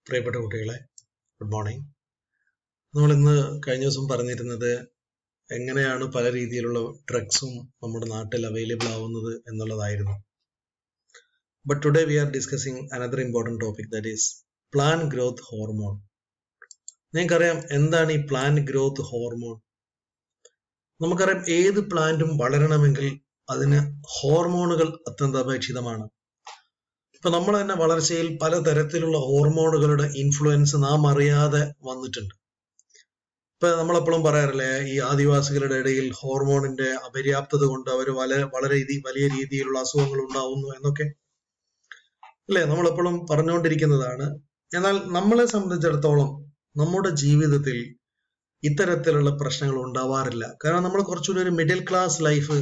പ്രിയപ്പെട്ട കുട്ടികളെ, good morning. നമ്മൾ ഇന്ന് കഴിഞ്ഞ ദിവസം പറഞ്ഞിരുന്നത് എങ്ങനെയാണ് പല രീതിയിലുള്ള ഡ്രഗ്സും നമ്മുടെ നാട്ടിൽ അവൈലബിൾ ആവുന്നത് എന്നുള്ളതായിരുന്നു. But today we R discussing another important topic, that is plant growth hormone. നിങ്ങൾക്കറിയാം എന്താണ് ഈ പ്ലാന്റ് ഗ്രോത്ത് ഹോർമോൺ? നമുക്കറിയാം ഏത് പ്ലാന്റും വളരണമെങ്കിൽ അതിന് ഹോർമോണുകൾ അത്യന്താപേക്ഷിതമാണ്. ഇപ്പൊ നമ്മൾ തന്നെ വളർച്ചയിൽ പലതരത്തിലുള്ള ഹോർമോണുകളുടെ ഇൻഫ്ലുവൻസ് നാം അറിയാതെ വന്നിട്ടുണ്ട്. ഇപ്പൊ നമ്മളെപ്പോഴും പറയാറില്ലേ, ഈ ആദിവാസികളുടെ ഇടയിൽ ഹോർമോണിന്റെ അപര്യാപ്തത കൊണ്ട് അവർ വളരെ വലിയ രീതിയിലുള്ള അസുഖങ്ങൾ ഉണ്ടാവുന്നു എന്നൊക്കെ അല്ലെ നമ്മളെപ്പോഴും പറഞ്ഞുകൊണ്ടിരിക്കുന്നതാണ്. എന്നാൽ നമ്മളെ സംബന്ധിച്ചിടത്തോളം നമ്മുടെ ജീവിതത്തിൽ ഇത്തരത്തിലുള്ള പ്രശ്നങ്ങൾ ഉണ്ടാവാറില്ല. കാരണം നമ്മൾ കുറച്ചുകൂടി ഒരു മിഡിൽ ക്ലാസ് ലൈഫ്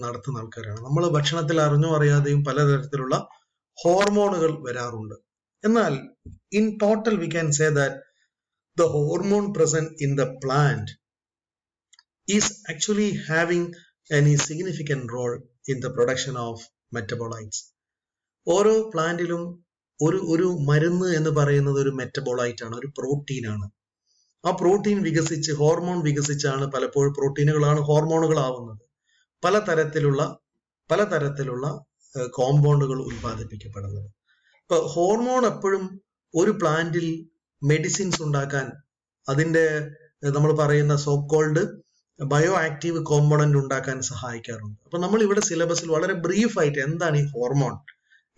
നടത്തുന്ന ആൾക്കാരാണ്. നമ്മൾ ഭക്ഷണത്തിൽ അറിഞ്ഞോ അറിയാതെയും പലതരത്തിലുള്ള ഹോർമോണുകൾ വരാറുണ്ട്. എന്നാൽ in total we can say that the hormone present in the plant is actually having any significant role in the production of metabolites. ഓരോ പ്ലാന്റിലും ഒരു മരുന്ന് എന്ന് പറയുന്നത് ഒരു മെറ്റബോളൈറ്റ് ആണ്, ഒരു പ്രോട്ടീൻ ആണ്. ആ പ്രോട്ടീൻ വികസിച്ച് ഹോർമോൺ വികസിച്ചാണ് പലപ്പോഴും പ്രോട്ടീനുകളാണ് ഹോർമോണുകൾ ആവുന്നത്. പലതരത്തിലുള്ള കോമ്പൗണ്ടുകൾ ഉത്പാദിപ്പിക്കപ്പെടുന്നത്. ഇപ്പൊ ഹോർമോൺ എപ്പോഴും ഒരു പ്ലാന്റിൽ മെഡിസിൻസ് ഉണ്ടാക്കാൻ, അതിന്റെ നമ്മൾ പറയുന്ന so called bio active component ഉണ്ടാക്കാൻ സഹായിക്കാറുണ്ട്. അപ്പൊ നമ്മൾ ഇവിടെ സിലബസിൽ വളരെ ബ്രീഫായിട്ട് എന്താണ് ഈ ഹോർമോൺ,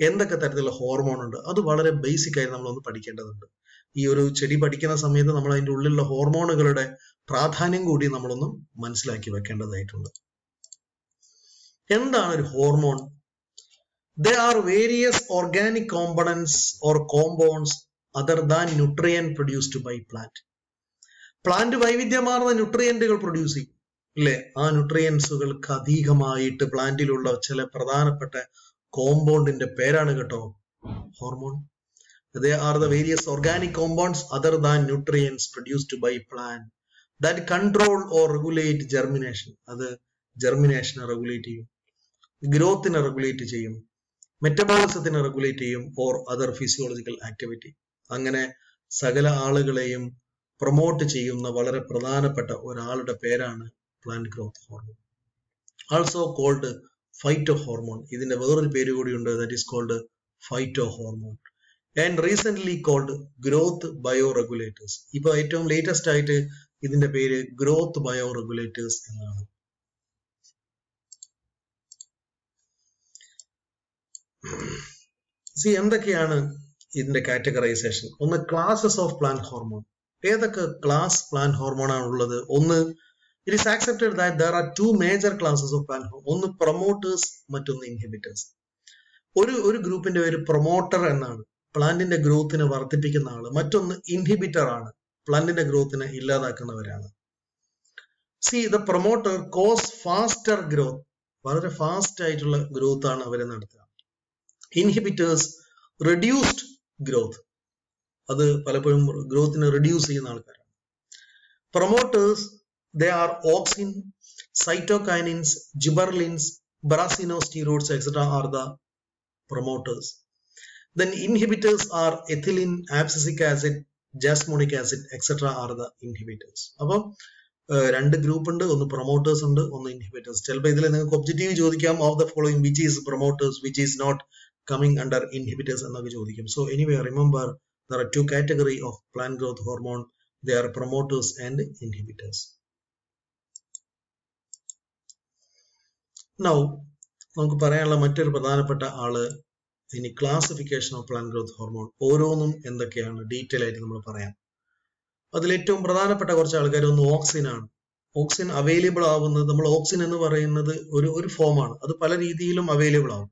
എന്തൊക്കെ തരത്തിലുള്ള ഹോർമോൺ ഉണ്ട്, അത് വളരെ ബേസിക് ആയി നമ്മളൊന്ന് പഠിക്കേണ്ടതുണ്ട്. ഈ ഒരു ചെടി പഠിക്കുന്ന സമയത്ത് നമ്മൾ അതിന്റെ ഉള്ളിലുള്ള ഹോർമോണുകളുടെ പ്രാധാന്യം കൂടി നമ്മളൊന്ന് മനസ്സിലാക്കി വെക്കേണ്ടതായിട്ടുണ്ട്. എന്താണ് ഒരു hormone? There are various organic components or compounds other than nutrient produced by plant. Plant വൈവിധ്യമാർന്ന ന്യൂട്രിയന്റുകൾ പ്രൊഡ്യൂസ് ചെയ്യും അല്ലെ. ആ ന്യൂട്രിയൻസുകൾക്ക് അധികമായിട്ട് പ്ലാന്റിലുള്ള ചില പ്രധാനപ്പെട്ട കോമ്പൗണ്ടിന്റെ പേരാണ് കേട്ടോ hormone. They are the various organic compounds other than nutrients produced by plant that control or regulate germination. അത് ജെർമിനേഷനെ റെഗുലേറ്റ് ചെയ്യും, ഗ്രോത്തിനെ റെഗുലേറ്റ് ചെയ്യും, മെറ്റബോളിസത്തിനെ റെഗുലേറ്റ് ചെയ്യും, ഓർ അതർ ഫിസിയോളജിക്കൽ ആക്ടിവിറ്റി. അങ്ങനെ സകല ആളുകളെയും പ്രൊമോട്ട് ചെയ്യുന്ന വളരെ പ്രധാനപ്പെട്ട ഒരാളുടെ പേരാണ് plant growth hormone, also called phyto hormone. ഇതിന്റെ വേറൊരു പേര് കൂടിയുണ്ട്, that is called phyto hormone and recently called growth bio regulators. ഇപ്പൊ ഏറ്റവും ലേറ്റസ്റ്റ് ആയിട്ട് ഇതിന്റെ പേര് ഗ്രോത്ത് ബയോ റെഗുലേറ്റേഴ്സ് എന്നാണ്. എന്തൊക്കെയാണ് ഇതിന്റെ കാറ്റഗറൈസേഷൻ? ഒന്ന്, ക്ലാസസ് ഓഫ് പ്ലാന്റ് ഹോർമോൺ. ഏതൊക്കെ ക്ലാസ് പ്ലാന്റ് ഹോർമോൺ ആണ് ഉള്ളത്? ഒന്ന്, it is accepted that there are two major classes of plant hormone. ഒന്ന് പ്രൊമോട്ടേഴ്സ്, മറ്റൊന്ന് ഇൻഹിബിറ്റേഴ്സ്. ഒരു ഗ്രൂപ്പിന്റെ പേര് പ്രൊമോട്ടർ എന്നാണ്, പ്ലാന്റിന്റെ ഗ്രോത്തിനെ വർദ്ധിപ്പിക്കുന്ന ആള്. മറ്റൊന്ന് ഇൻഹിബിറ്റർ ആണ്, പ്ലാന്റിന്റെ ഗ്രോത്തിനെ ഇല്ലാതാക്കുന്നവരാണ്. The promoter cause faster growth, വളരെ ഫാസ്റ്റ് ആയിട്ടുള്ള ഗ്രോത്ത് ആണ് അവരെ നടത്തുക. ഇൻഹിബിറ്റേഴ്സ് റെഡ്യൂസ്ഡ് ഗ്രോത്ത്, അത് പലപ്പോഴും ഗ്രോത്തിനെ റെഡ്യൂസ് ചെയ്യുന്ന ആൾക്കാരാണ്. Promoters, they are auxin, cytokinins, gibberellins, brassinosteroids etcetera are the promoters. Then inhibitors are ethylene, abscisic acid, jasmonic acid etcetera are the inhibitors. അപ്പം രണ്ട് ഗ്രൂപ്പ് ഉണ്ട്, ഒന്ന് പ്രൊമോട്ടേഴ്സ് ഉണ്ട്, ഒന്ന് ഇൻഹിബിറ്റേഴ്സ്. ചിലപ്പോൾ ഇതിൽ നിങ്ങൾക്ക് ഒബ്ജക്റ്റീവ് ചോദിക്കാം, of the following which is promoters, which is not coming under inhibitors എന്നൊക്കെ ചോദിക്കും. So anyway, remember there are two category of plant growth hormone. They are promoters and inhibitors. Now നമുക്ക് പറയാനുള്ള മറ്റൊരു പ്രധാനപ്പെട്ട ആള് ഇനി classification of plant growth hormone. ഓരോന്നും എന്തൊക്കെയാണ് ഡീറ്റെയിൽ ആയിട്ട് നമ്മൾ പറയാം. അതിൽ ഏറ്റവും പ്രധാനപ്പെട്ട കുറച്ച് ആൾക്കാർ, ഒന്ന് ഓക്സിൻ ആണ്. ഓക്സിൻ അവൈലബിൾ ആവുന്നത്, നമ്മൾ ഓക്സിൻ എന്ന് പറയുന്നത് ഒരു ഫോമാണ്, അത് പല രീതിയിലും അവൈലബിൾ ആവും.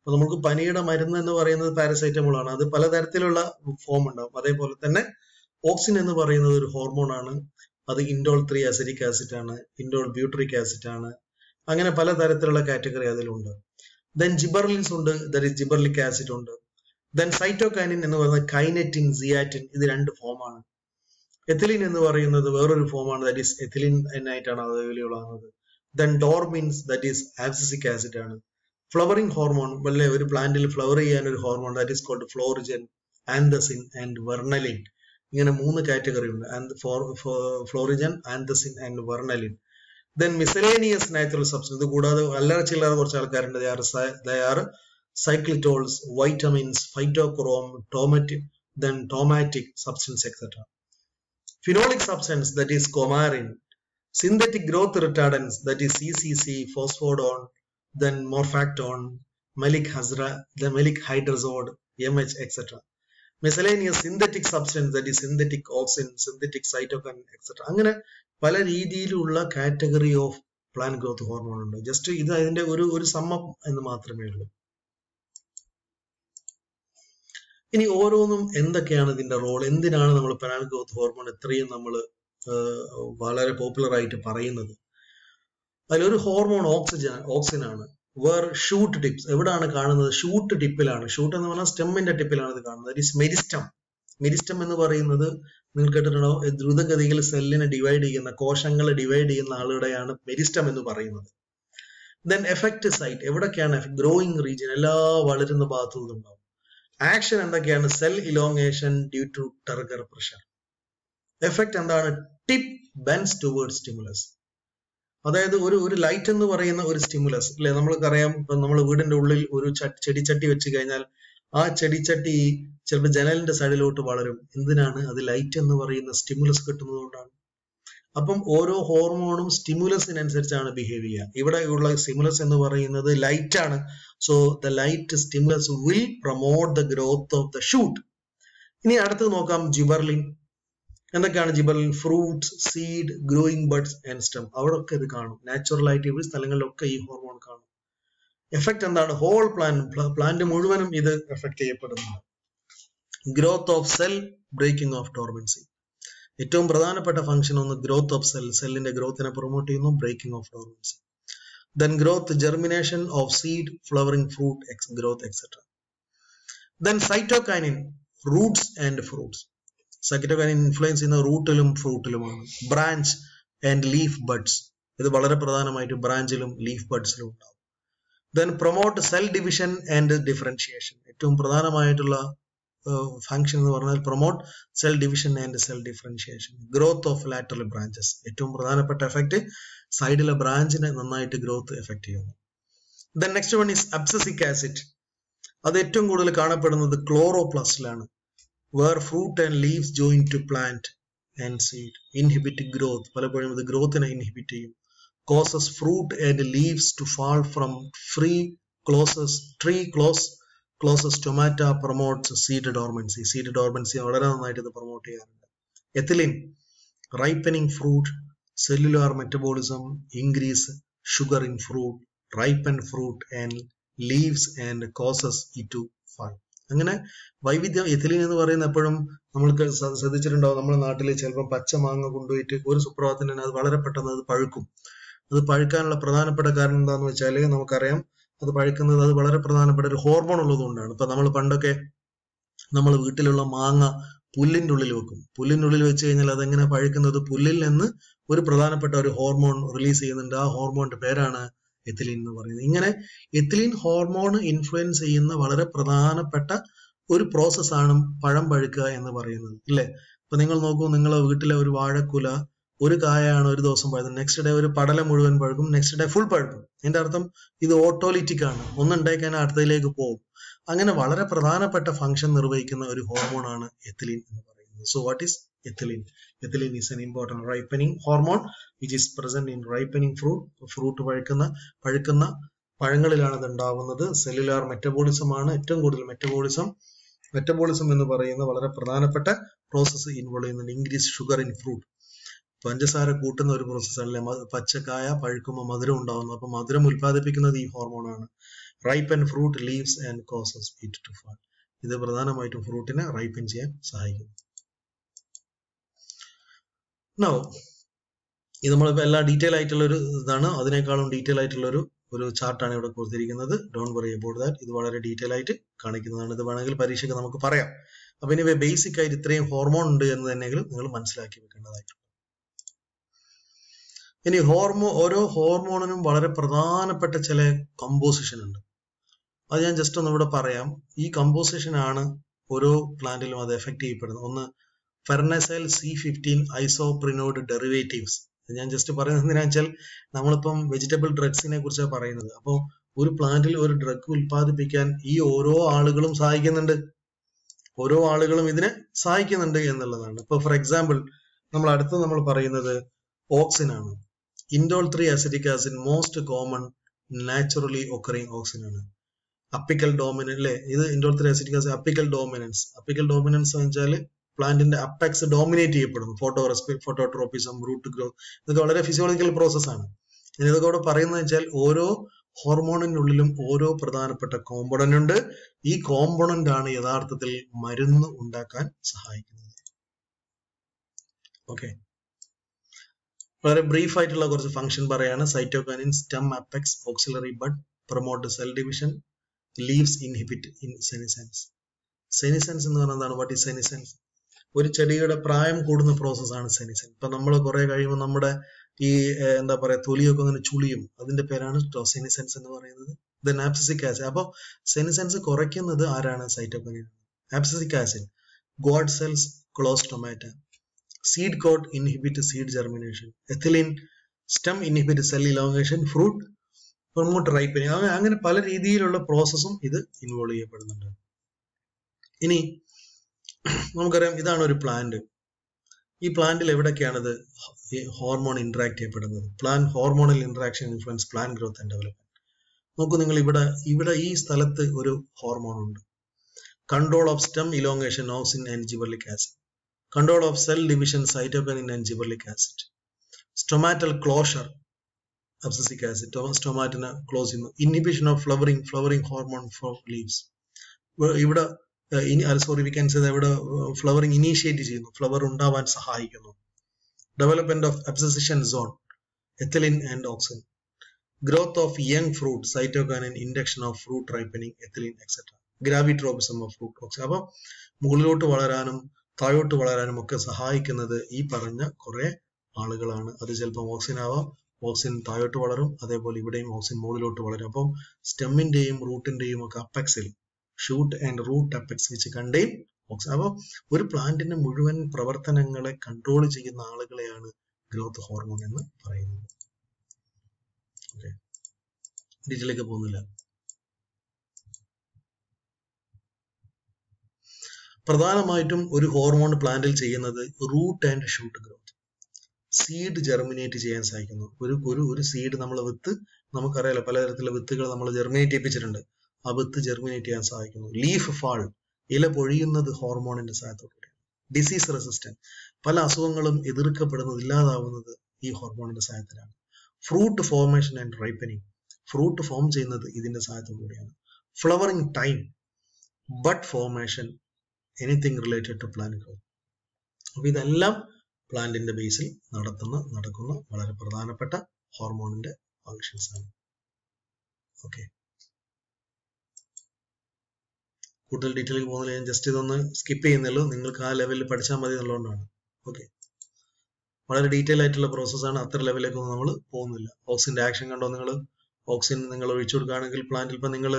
അപ്പൊ നമുക്ക് പനിയുടെ മരുന്ന് എന്ന് പറയുന്നത് പാരസൈറ്റമോൾ ആണ്, അത് പലതരത്തിലുള്ള ഫോം ഉണ്ടാവും. അതേപോലെ തന്നെ ഓക്സിൻ എന്ന് പറയുന്നത് ഒരു ഹോർമോൺ ആണ്, അത് ഇൻഡോൾ 3 അസിറ്റിക് ആസിഡ് ആണ്, ഇൻഡോൾ ബ്യൂട്രിക് ആസിഡ് ആണ്. അങ്ങനെ പലതരത്തിലുള്ള കാറ്റഗറി അതിലുണ്ട്. ദെൻ ജിബർലിൻസ് ഉണ്ട്, ദാറ്റ് ഈസ് ജിബർലിക് ആസിഡ് ഉണ്ട്. ദെൻ സൈറ്റോകൈനിൻ എന്ന് പറയുന്നത് കൈനറ്റിൻ, സിയാറ്റിൻ, ഇത് രണ്ട് ഫോമാണ്. എഥിലിൻ എന്ന് പറയുന്നത് വേറൊരു ഫോമാണ്, ദാറ്റ് ഈസ് എഥിലിൻ എന്നായിട്ടാണ് അത് അവൈലബിൾ ആകുന്നത്. Then dormins, that is abscisic acid ആണ്. ഫ്ലവറിംഗ് ഹോർമോൺ, വല്ല ഒരു പ്ലാന്റിൽ ഫ്ലവർ ചെയ്യാൻ ഒരു hormone, that is called florigen. Anthesin and vernalin. ഇങ്ങനെ 3 കാറ്റഗറി ഉണ്ട്. Florigen, anthesin and vernalin. Then miscellaneous natural substance. ഇത് കൂടാതെ അല്ലറ ചില്ലറ കുറച്ച് ആൾക്കാരുണ്ട്. They are cyclitols, vitamins, phytochrome, tomatic substance, etc. Phenolic substance, that is coumarin. Synthetic growth retardants, that is CCC, phosphodone, then morphactone, malic hydrazode, MH, etc. Miscellaneous synthetic substance, that is synthetic auxin, synthetic cytokine, etc. അങ്ങനെ പല രീതിയിലുള്ള category of plant growth hormone ഉണ്ട്. Just ഇത് അതിന്റെ ഒരു സമ്മം എന്ന് മാത്രമേ ഉള്ളൂ. ഇനി ഓരോന്നും എന്തൊക്കെയാണ് ഇതിന്റെ റോൾ, എന്തിനാണ് നമ്മൾ പ്ലാന്റ് ഗ്രോത്ത് ഹോർമോൺ ഇത്രയും നമ്മൾ വളരെ പോപ്പുലർ ആയിട്ട് പറയുന്നത്? അതിലൊരു ഹോർമോൺ ഓക്സിൻ ആണ്. ഷൂട്ട് ടിപ്സ് എവിടാണ് കാണുന്നത്? ഷൂട്ട് ടിപ്പിലാണ്. ഷൂട്ട് എന്ന് പറഞ്ഞാൽ സ്റ്റെമ്മിന്റെ ടിപ്പിലാണ് ഇത് കാണുന്നത്. That is meristem. മെരിസ്റ്റം എന്ന് പറയുന്നത് നിങ്ങൾ കേട്ടിട്ടുണ്ടോ? ദ്രുതഗതിയിൽ സെല്ലിനെ ഡിവൈഡ് ചെയ്യുന്ന, കോശങ്ങളെ ഡിവൈഡ് ചെയ്യുന്ന ആളുടെയാണ് മെരിസ്റ്റം എന്ന് പറയുന്നത്. ദെൻ എഫക്ട് സൈറ്റ് എവിടൊക്കെയാണ്? ഗ്രോയിങ് റീജിയൻ, എല്ലാ വളരുന്ന ഭാഗത്തും ഉണ്ടാവും. ആക്ഷൻ എന്തൊക്കെയാണ്? Cell elongation due to turgor pressure. Effect എന്താണ്? Tip bends toward stimulus. അതായത് ഒരു ലൈറ്റ് എന്ന് പറയുന്ന ഒരു സ്റ്റിമുലസ് അല്ലെ, നമ്മൾക്കറിയാം. ഇപ്പൊ നമ്മൾ വീടിന്റെ ഉള്ളിൽ ഒരു ചെടിച്ചട്ടി വെച്ച് കഴിഞ്ഞാൽ ആ ചെടിച്ചട്ടി ചിലപ്പോൾ ജനലിന്റെ സൈഡിലോട്ട് വളരും. എന്തിനാണ്? അത് ലൈറ്റ് എന്ന് പറയുന്ന സ്റ്റിമുലസ് കിട്ടുന്നത് കൊണ്ടാണ്. അപ്പം ഓരോ ഹോർമോണും സ്റ്റിമുലസിനനുസരിച്ചാണ് ബിഹേവ് ചെയ്യുക. ഇവിടെ ഉള്ള സ്റ്റിമുലസ് എന്ന് പറയുന്നത് ലൈറ്റ് ആണ്. So the light stimulus will promote the growth of the shoot. ഇനി അടുത്തത് നോക്കാം, ജിബർലിൻ. എന്തൊക്കെയാണ് gibberellin? Fruits, seed, growing buds and stem. അവിടെയൊക്കെ ഇത് കാണും. നാച്ചുറൽ ആയിട്ട് ഈ സ്ഥലങ്ങളിലൊക്കെ ഈ ഹോർമോൺ കാണും. എഫക്ട് എന്താണ്? ഹോൾ പ്ലാന്റ് മുഴുവനും ഇത് എഫക്ട് ചെയ്യപ്പെടുന്നുണ്ട്. Growth of cell, breaking of dormancy. ഏറ്റവും പ്രധാനപ്പെട്ട ഫംഗ്ഷൻ ഒന്ന് ഗ്രോത്ത് ഓഫ് സെല്ലിന്റെ ഗ്രോത്തിനെ പ്രൊമോട്ട് ചെയ്യുന്നു, breaking of dormancy. Then growth, germination of seed, flowering fruit, growth, etc. Then cytokinin, roots and fruits. Cytokinin influence ചെയ്യുന്ന റൂട്ടിലും ഫ്രൂട്ടിലുമാണ്. Branch and leaf buds. ഇത് വളരെ പ്രധാനമായിട്ട് ബ്രാഞ്ചിലും ലീഫ് ബഡ്സിലും ഉണ്ടാവും. Then promote cell division and differentiation. ഏറ്റവും പ്രധാനമായിട്ടുള്ള ഫംഗ്ഷൻ എന്ന് പറഞ്ഞാൽ promote cell division and cell differentiation. Growth of lateral branches. ഏറ്റവും പ്രധാനപ്പെട്ട എഫക്ട് സൈഡിലെ ബ്രാഞ്ചിനെ നന്നായിട്ട് ഗ്രോത്ത് എഫക്ട് ചെയ്യുന്നു. Then next one is abscisic acid. അത് ഏറ്റവും കൂടുതൽ കാണപ്പെടുന്നത് ക്ലോറോപ്ലാസ്റ്റിലാണ്. Where fruit and leaves join to plant and seed. Inhibit growth. പലപ്പോഴും ഇത് ഗ്രോത്തിനെ ഇൻഹിബിറ്റ് ചെയ്യും. Causes fruit and leaves to fall from tree closes stomata promotes seed dormancy. Seed dormancy വളരെ നന്നായിട്ട് ഇത് പ്രൊമോട്ട് ചെയ്യാറുണ്ട്. Ethylene, ripening fruit, cellular metabolism, increase sugar in fruit, ripen fruit and leaves and causes it to fall. അങ്ങനെ വൈവിധ്യം. Ethylene എന്ന് പറയുന്ന എപ്പോഴും നമ്മൾക്ക് ശ്രദ്ധിച്ചിട്ടുണ്ടാവും, നമ്മുടെ നാട്ടിൽ ചിലപ്പോൾ പച്ച മാങ്ങ കൊണ്ടുപോയിട്ട് ഒരു സുപ്രഭാതത്തിന് തന്നെ അത് വളരെ പെട്ടെന്ന് അത് പഴുക്കും. അത് പഴുക്കാനുള്ള പ്രധാനപ്പെട്ട കാരണം എന്താണെന്ന് വെച്ചാൽ നമുക്കറിയാം, അത് പഴുക്കുന്നത് അത് വളരെ പ്രധാനപ്പെട്ട ഒരു ഹോർമോൺ ഉള്ളതുകൊണ്ടാണ്. ഇപ്പൊ നമ്മൾ പണ്ടൊക്കെ നമ്മൾ വീട്ടിലുള്ള മാങ്ങ പുല്ലിന്റെ ഉള്ളിൽ വെക്കും. പുല്ലിന്റെ ഉള്ളിൽ വെച്ച് കഴിഞ്ഞാൽ അതെങ്ങനെ പഴുക്കുന്നത്? പുല്ലിൽ നിന്ന് ഒരു പ്രധാനപ്പെട്ട ഒരു ഹോർമോൺ റിലീസ് ചെയ്യുന്നുണ്ട്. ആ ഹോർമോണിന്റെ പേരാണ് എത്തിലീൻ എന്ന് പറയുന്നത്. ഇങ്ങനെ എത്തിലീൻ ഹോർമോൺ ഇൻഫ്ലുവൻസ് ചെയ്യുന്ന വളരെ പ്രധാനപ്പെട്ട ഒരു പ്രോസസ്സാണ് പഴം പഴുക്കുക എന്ന് പറയുന്നത്, ഇല്ലേ? ഇപ്പൊ നിങ്ങൾ നോക്കൂ, നിങ്ങളെ വീട്ടിലെ ഒരു വാഴക്കുല ഒരു കായാണ് ഒരു ദിവസം പഴുന്നത്, നെക്സ്റ്റ് ഡേ ഒരു പടലം മുഴുവൻ പഴുക്കും, നെക്സ്റ്റ് ഡേ ഫുൾ പഴുക്കും. ഇതിന്റെ അർത്ഥം ഇത് ഓട്ടോലിറ്റിക് ആണ്. ഒന്നുണ്ടായി കഴിഞ്ഞാൽ അടുത്തതിലേക്ക് പോകും. അങ്ങനെ വളരെ പ്രധാനപ്പെട്ട ഫംഗ്ഷൻ നിർവഹിക്കുന്ന ഒരു ഹോർമോൺ ആണ് എത്തിലീൻ എന്ന് പറയുന്നത്. So what is ethylene? Ethylene is an important ripening hormone which is present in ripening fruit. Fruit പഴുക്കുന്ന പഴങ്ങളിലാണ് ഇത് ഉണ്ടാവുന്നത്. സെല്ലുലാർ മെറ്റബോളിസം ആണ് ഏറ്റവും കൂടുതൽ. മെറ്റബോളിസം എന്ന് പറയുന്ന വളരെ പ്രധാനപ്പെട്ട പ്രോസസ്സ് ഇൻവോൾവ് ചെയ്യുന്നുണ്ട്. Increase sugar in fruit. പഞ്ചസാര കൂട്ടുന്ന ഒരു പ്രോസസ്സല്ലേ. പച്ചക്കായ പഴുക്കുമ്പോൾ മധുരം ഉണ്ടാവുന്നു. അപ്പൊ മധുരം ഉൽപ്പാദിപ്പിക്കുന്നത് ഈ ഹോർമോണാണ്. Ripen fruit leaves and causes it to fall. ഇത് പ്രധാനമായിട്ടും ഫ്രൂട്ടിനെ റൈപ്പൻ ചെയ്യാൻ സഹായിക്കുന്നു. Now, ഇത് നമ്മളിപ്പോൾ എല്ലാ ഡീറ്റെയിൽ ആയിട്ടുള്ള ഒരു ഇതാണ്. അതിനേക്കാളും ഡീറ്റെയിൽ ആയിട്ടുള്ള ഒരു ചാർട്ടാണ് ഇവിടെ കൊടുത്തിരിക്കുന്നത്. Don't worry about that. ഇത് വളരെ ഡീറ്റെയിൽ ആയിട്ട് കാണിക്കുന്നതാണ്. ഇത് വേണമെങ്കിൽ പരീക്ഷയ്ക്ക് നമുക്ക് പറയാം. അപ്പൊ ഇനി ബേസിക് ആയിട്ട് ഇത്രയും ഹോർമോൺ ഉണ്ട് എന്ന് തന്നെയെങ്കിലും നിങ്ങൾ മനസ്സിലാക്കി വെക്കേണ്ടതായിട്ടുണ്ട്. ഇനി ഓരോ ഹോർമോണിനും വളരെ പ്രധാനപ്പെട്ട ചില കമ്പോസിഷൻ ഉണ്ട്. അത് ഞാൻ ജസ്റ്റ് ഒന്ന് ഇവിടെ പറയാം. ഈ കമ്പോസിഷൻ ആണ് ഓരോ പ്ലാന്റിലും അത് എഫക്ട് ചെയ്യപ്പെടുന്നു. ഒന്ന് ഫെർനസൈൽ C15 ഐസോപ്രിനോഡ് ഡെറിവേറ്റീവ്സ്. ഞാൻ ജസ്റ്റ് പറയുന്നത് എന്തിനാ വെച്ചാൽ നമ്മളിപ്പം വെജിറ്റബിൾ ഡ്രഗ്സിനെ കുറിച്ചാണ് പറയുന്നത്. അപ്പോൾ ഒരു പ്ലാന്റിൽ ഒരു ഡ്രഗ് ഉൽപ്പാദിപ്പിക്കാൻ ഈ ഓരോ ആളുകളും സഹായിക്കുന്നുണ്ട്, ഓരോ ആളുകളും ഇതിനെ സഹായിക്കുന്നുണ്ട് എന്നുള്ളതാണ്. ഇപ്പൊ ഫോർ എക്സാമ്പിൾ നമ്മൾ പറയുന്നത് ഓക്സിൻ ആണ്. Indole 3 acetic acid most common naturally occurring auxin ആണ്. അപ്പിക്കൽ ഡോമിനൻസ് അല്ലെ, ഇത് indole 3 acetic acid apical dominance എന്ന് വെച്ചാൽ പ്ലാന്റിന്റെ അപ്പെക്സ് ഡോമിനേറ്റ് ചെയ്യപ്പെടുന്നു. ഫോട്ടോട്രോപ്പിസം, റൂട്ട് ഗ്രോത്ത്, ഇതൊക്കെ വളരെ ഫിസിയോളജിക്കൽ പ്രോസസ് ആണ്. ഇതൊക്കെ ഇവിടെ പറയുന്നത് വെച്ചാൽ ഓരോ ഹോർമോണിനുള്ളിലും ഓരോ പ്രധാനപ്പെട്ട കോമ്പണന്റ് ഉണ്ട്. ഈ കോമ്പണന്റ് ആണ് യഥാർത്ഥത്തിൽ മരുന്ന് ഉണ്ടാക്കാൻ സഹായിക്കുന്നത്. ഓക്കെ, വളരെ ബ്രീഫ് ആയിട്ടുള്ള കുറച്ച് ഫംഗ്ഷൻ പറയാണ്. Cytokinin stem apex axillary bud promote cell division, leaves inhibit in senescence. Senescence എന്ന് പറഞ്ഞാൽ എന്താണ്? What is senescence? ഒരു ചെടിയുടെ പ്രായം കൂടുന്ന പ്രോസസ്സാണ് സെനിസെൻസ്. ഇപ്പൊ നമ്മൾ കുറെ കഴിയുമ്പോൾ നമ്മുടെ ഈ എന്താ പറയാ തൊലിയൊക്കെ അങ്ങനെ ചുളിയും, അതിന്റെ പേരാണ് സെനിസെൻസ് എന്ന് പറയുന്നത്. Then abscisic acid. അപ്പൊ സെനിസെൻസ് കുറയ്ക്കുന്നത് ആരാണ്? Cytokinin. Abscisic acid guard cells close stomata. Seed coat inhibit seed germination. Ethylene stem inhibit cell elongation, fruit promote ripening. അങ്ങനെ പല രീതിയിലുള്ള പ്രോസസ്സും ഇത് ഇൻവോൾവ് ചെയ്യപ്പെടുന്നുണ്ട്. ഇനി നമുക്കറിയാം ഇതാണ് ഒരു പ്ലാന്റ്. ഈ പ്ലാന്റിൽ എവിടൊക്കെയാണ് ഇത് ഹോർമോൺ ഇന്ററാക്ട് ചെയ്യപ്പെടുന്നത്? Plant hormonal interaction influence plant growth and development. നോക്കൂ നിങ്ങൾ, ഇവിടെ ഈ സ്ഥലത്ത് ഒരു ഹോർമോൺ ഉണ്ട്. Control of stem elongation auxin and gibberellic acid. Control of cell division cytokinin and gibberellic acid. Stomatal closure abscisic acid, സ്റ്റൊമാറ്റിനെ close ചെയ്യുന്നു. Inhibition of flowering hormone for leaves. ഇവിടെ ഇവിടെ ഫ്ലവറിംഗ് ഇനീഷ്യേറ്റ് ചെയ്യുന്നു, ഫ്ലവർ ഉണ്ടാവാൻ സഹായിക്കുന്നു. Development of abscission zone, ethylene and auxin. Growth of young fruit, cytokinin. Induction of fruit ripening, ethylene etcetera. Gravitropism of fruit auxin. അപ്പൊ മുകളിലോട്ട് വളരാനും താഴോട്ട് വളരാനും ഒക്കെ സഹായിക്കുന്നത് ഈ പറഞ്ഞ കുറെ ആളുകളാണ്. അത് ചിലപ്പോൾ ഓക്സിൻ ആവാം, ഓക്സിൻ താഴോട്ട് വളരും, അതേപോലെ ഇവിടെയും ഓക്സിൻ മുകളിലോട്ട് വളരും. അപ്പം സ്റ്റെമ്മിന്റെയും റൂട്ടിന്റെയും ഒക്കെ അപ്പെക്സിൽ ഷൂട്ട് ആൻഡ് റൂട്ട് അപ്പെക്സ് വെച്ച് കണ്ടെയ്ൻ ഓക്സിൻ. അപ്പോൾ ഒരു പ്ലാന്റിന്റെ മുഴുവൻ പ്രവർത്തനങ്ങളെ കൺട്രോൾ ചെയ്യുന്ന ആളുകളെയാണ് ഗ്രോത്ത് ഹോർമോൺ എന്ന് പറയുന്നത്. ഓക്കെ, ഡീറ്റെയിലേക്ക് പോകുന്നില്ല. പ്രധാനമായിട്ടും ഒരു ഹോർമോൺ പ്ലാന്റിൽ ചെയ്യുന്നത് root and shoot growth. Seed germinate ചെയ്യാൻ സഹായിക്കുന്നു. ഒരു സീഡ് നമ്മൾ വിത്ത്, നമുക്കറിയാലോ പലതരത്തിലുള്ള വിത്തുകൾ നമ്മൾ ജെർമിനേറ്റ് ചെയ്യിപ്പിച്ചിട്ടുണ്ട്. ആ വിത്ത് ജെർമിനേറ്റ് ചെയ്യാൻ സഹായിക്കുന്നു. ലീഫ് ഫാൾ, ഇല പൊഴിയുന്നത് ഹോർമോണിന്റെ സഹായത്തോടെയാണ്. ഡിസീസ് റെസിസ്റ്റന്റ്, പല അസുഖങ്ങളും എതിർക്കപ്പെടുന്നത്, ഇല്ലാതാവുന്നത് ഈ ഹോർമോണിന്റെ സഹായത്തിലാണ്. Fruit formation and ripening, fruit form ചെയ്യുന്നത് ഇതിന്റെ സഹായത്തോടുകൂടിയാണ്. Flowering time, bud formation, anything related to plant growth. അപ്പൊ ഇതെല്ലാം പ്ലാന്റിന്റെ ബേസിൽ നടക്കുന്ന വളരെ പ്രധാനപ്പെട്ട ഹോർമോണിന്റെ ഫങ്ഷൻസ് ആണ്. ഓക്കെ, കൂടുതൽ ഡീറ്റെയിലേക്ക് പോകുന്നില്ല, ഞാൻ ജസ്റ്റ് ഇതൊന്ന് സ്കിപ്പ് ചെയ്യുന്നുള്ളൂ. നിങ്ങൾക്ക് ആ ലെവലിൽ പഠിച്ചാൽ മതി എന്നുള്ളതുകൊണ്ടാണ്. ഓക്കെ, വളരെ ഡീറ്റെയിൽ ആയിട്ടുള്ള പ്രോസസ്സാണ്, അത്ര ലെവലിലേക്കൊന്നും നമ്മൾ പോകുന്നില്ല. ഓക്സിന്റെ ആക്ഷൻ കണ്ടോ നിങ്ങൾ? ഓക്സിൻ നിങ്ങൾ ഒഴിച്ചു കൊടുക്കുകയാണെങ്കിൽ പ്ലാന്റിൽ, ഇപ്പം നിങ്ങൾ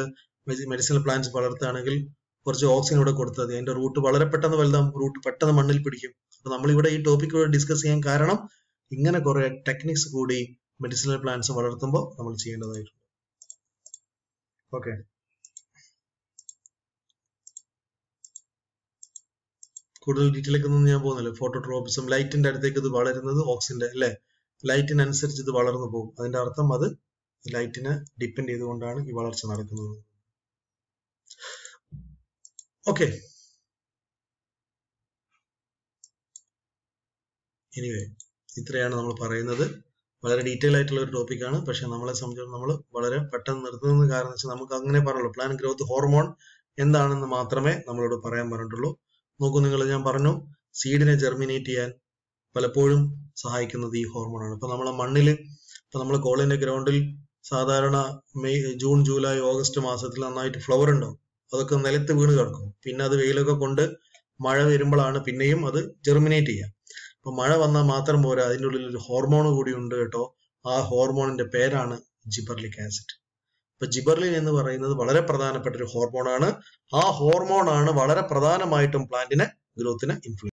മെഡിസിനൽ പ്ലാന്റ്സ് വളർത്തുകയാണെങ്കിൽ കുറച്ച് ഓക്സിൻ ഇവിടെ കൊടുത്താൽ മതി. അതിന്റെ റൂട്ട് വളരെ പെട്ടെന്ന് വലുതാവും, റൂട്ട് പെട്ടെന്ന് മണ്ണിൽ പിടിക്കും. അപ്പൊ നമ്മളിവിടെ ഈ ടോപ്പിക് ഡിസ്കസ് ചെയ്യാൻ കാരണം ഇങ്ങനെ കുറെ ടെക്നിക്സ് കൂടി മെഡിസിനൽ പ്ലാന്റ്സ് വളർത്തുമ്പോൾ നമ്മൾ ചെയ്യേണ്ടതായിട്ടുണ്ട്. ഓക്കെ, കൂടുതൽ ഡീറ്റെയിലേക്കൊന്നും ഞാൻ പോകുന്നില്ല. ഫോട്ടോട്രോപിസം, ലൈറ്റിന്റെ അടുത്തേക്ക് ഇത് വളരുന്നത് ഓക്സിന്റെ അല്ലെ, ലൈറ്റിനനുസരിച്ച് ഇത് വളർന്നു പോകും. അതിന്റെ അർത്ഥം അത് ലൈറ്റിനെ ഡിപ്പെൻഡ് ചെയ്തുകൊണ്ടാണ് ഈ വളർച്ച നടക്കുന്നത്. ഓക്കെ, എനിവേ ഇത്രയാണ് നമ്മൾ പറയുന്നത്. വളരെ ഡീറ്റെയിൽ ആയിട്ടുള്ള ഒരു ടോപ്പിക്കാണ്. പക്ഷെ നമ്മളെ സംബന്ധിച്ചിടത്തോളം നമ്മൾ വളരെ പെട്ടെന്ന് നിർത്തുന്നത് കാരണം വെച്ചാൽ നമുക്ക് അങ്ങനെ പറയുള്ളൂ. പ്ലാന്റ് ഗ്രോത്ത് ഹോർമോൺ എന്താണെന്ന് മാത്രമേ നമ്മളോട് പറയാൻ പറഞ്ഞിട്ടുള്ളൂ. നോക്കൂ നിങ്ങൾ, ഞാൻ പറഞ്ഞു സീഡിനെ ജെർമിനേറ്റ് ചെയ്യാൻ പലപ്പോഴും സഹായിക്കുന്നത് ഈ ഹോർമോണാണ്. ഇപ്പൊ നമ്മളെ മണ്ണിൽ, ഇപ്പൊ നമ്മൾ കോളേജിന്റെ ഗ്രൗണ്ടിൽ സാധാരണ ജൂൺ, ജൂലൈ, ഓഗസ്റ്റ് മാസത്തിൽ നന്നായിട്ട് ഫ്ലവർ ഉണ്ടാവും. അതൊക്കെ നിലത്ത് വീണ് കിടക്കും. പിന്നെ അത് വെയിലൊക്കെ കൊണ്ട് മഴ വരുമ്പോഴാണ് പിന്നെയും അത് ജെർമിനേറ്റ് ചെയ്യുക. അപ്പൊ മഴ വന്നാൽ മാത്രം പോരാ, അതിൻ്റെ ഉള്ളിൽ ഒരു ഹോർമോൺ കൂടി ഉണ്ട് കേട്ടോ. ആ ഹോർമോണിന്റെ പേരാണ് ജിബർലിക് ആസിഡ്. അപ്പൊ ജിബർലിൻ എന്ന് പറയുന്നത് വളരെ പ്രധാനപ്പെട്ട ഒരു ഹോർമോണാണ്. ആ ഹോർമോണാണ് വളരെ പ്രധാനമായിട്ടും പ്ലാന്റിനെ ഗ്രോത്തിനെ ഇൻഫ്ലുവൻസ്